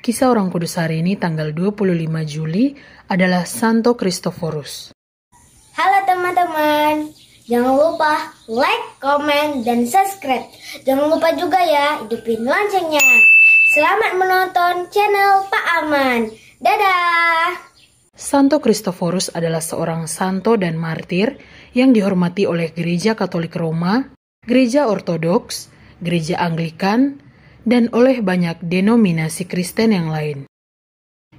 Kisah Orang Kudus hari ini tanggal 25 Juli adalah Santo Kristoforus. Halo teman-teman, jangan lupa like, komen, dan subscribe. Jangan lupa juga ya hidupin loncengnya. Selamat menonton channel Pak Aman. Dadah! Santo Kristoforus adalah seorang santo dan martir yang dihormati oleh Gereja Katolik Roma, Gereja Ortodoks, Gereja Anglikan, dan oleh banyak denominasi Kristen yang lain.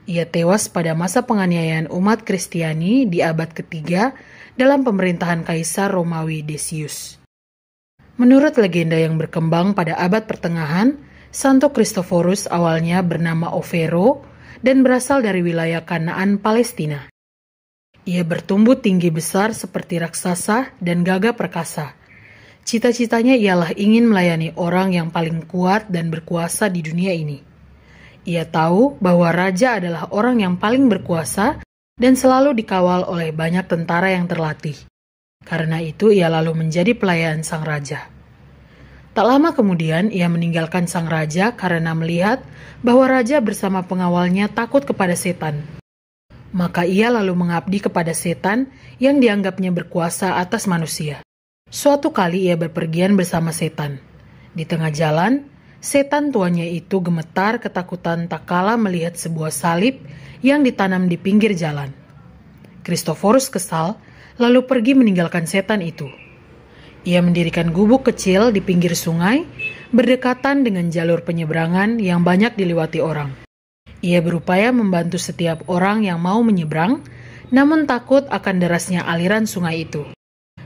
Ia tewas pada masa penganiayaan umat Kristiani di abad ketiga dalam pemerintahan Kaisar Romawi Decius. Menurut legenda yang berkembang pada abad pertengahan, Santo Kristoforus awalnya bernama Overo dan berasal dari wilayah Kanaan, Palestina. Ia bertumbuh tinggi besar seperti raksasa dan gagah perkasa. Cita-citanya ialah ingin melayani orang yang paling kuat dan berkuasa di dunia ini. Ia tahu bahwa raja adalah orang yang paling berkuasa dan selalu dikawal oleh banyak tentara yang terlatih. Karena itu ia lalu menjadi pelayan sang raja. Tak lama kemudian ia meninggalkan sang raja karena melihat bahwa raja bersama pengawalnya takut kepada setan. Maka ia lalu mengabdi kepada setan yang dianggapnya berkuasa atas manusia. Suatu kali ia berpergian bersama setan. Di tengah jalan, setan tuannya itu gemetar ketakutan tak kala melihat sebuah salib yang ditanam di pinggir jalan. Kristoforus kesal, lalu pergi meninggalkan setan itu. Ia mendirikan gubuk kecil di pinggir sungai, berdekatan dengan jalur penyeberangan yang banyak dilewati orang. Ia berupaya membantu setiap orang yang mau menyeberang, namun takut akan derasnya aliran sungai itu.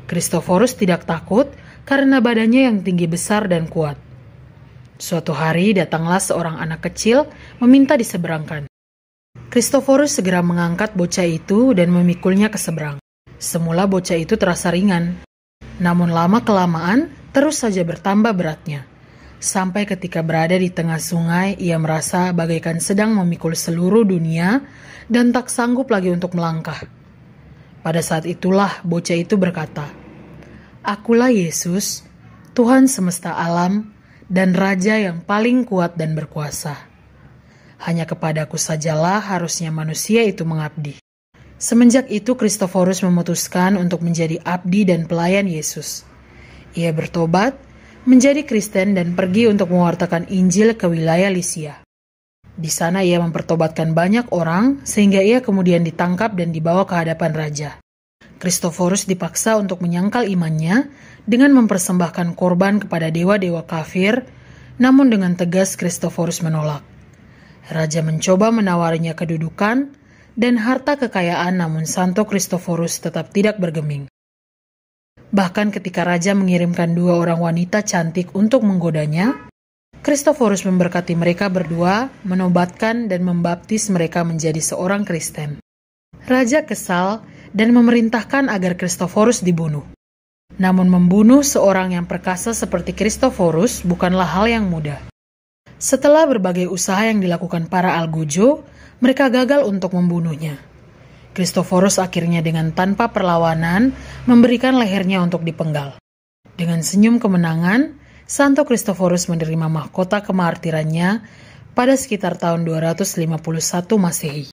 Kristoforus tidak takut karena badannya yang tinggi besar dan kuat. Suatu hari datanglah seorang anak kecil meminta diseberangkan. Kristoforus segera mengangkat bocah itu dan memikulnya ke seberang. Semula bocah itu terasa ringan, namun lama-kelamaan terus saja bertambah beratnya. Sampai ketika berada di tengah sungai, ia merasa bagaikan sedang memikul seluruh dunia dan tak sanggup lagi untuk melangkah. Pada saat itulah bocah itu berkata, "Akulah Yesus, Tuhan semesta alam dan Raja yang paling kuat dan berkuasa. Hanya kepadaku sajalah harusnya manusia itu mengabdi." Semenjak itu Kristoforus memutuskan untuk menjadi abdi dan pelayan Yesus. Ia bertobat, menjadi Kristen dan pergi untuk mewartakan Injil ke wilayah Lisia. Di sana ia mempertobatkan banyak orang sehingga ia kemudian ditangkap dan dibawa ke hadapan raja. Kristoforus dipaksa untuk menyangkal imannya dengan mempersembahkan korban kepada dewa-dewa kafir, namun dengan tegas Kristoforus menolak. Raja mencoba menawarinya kedudukan dan harta kekayaan, namun Santo Kristoforus tetap tidak bergeming. Bahkan ketika raja mengirimkan 2 orang wanita cantik untuk menggodanya, Kristoforus memberkati mereka berdua, menobatkan dan membaptis mereka menjadi seorang Kristen. Raja kesal dan memerintahkan agar Kristoforus dibunuh. Namun membunuh seorang yang perkasa seperti Kristoforus bukanlah hal yang mudah. Setelah berbagai usaha yang dilakukan para algojo, mereka gagal untuk membunuhnya. Kristoforus akhirnya dengan tanpa perlawanan memberikan lehernya untuk dipenggal. Dengan senyum kemenangan, Santo Kristoforus menerima mahkota kemartirannya pada sekitar tahun 251 Masehi.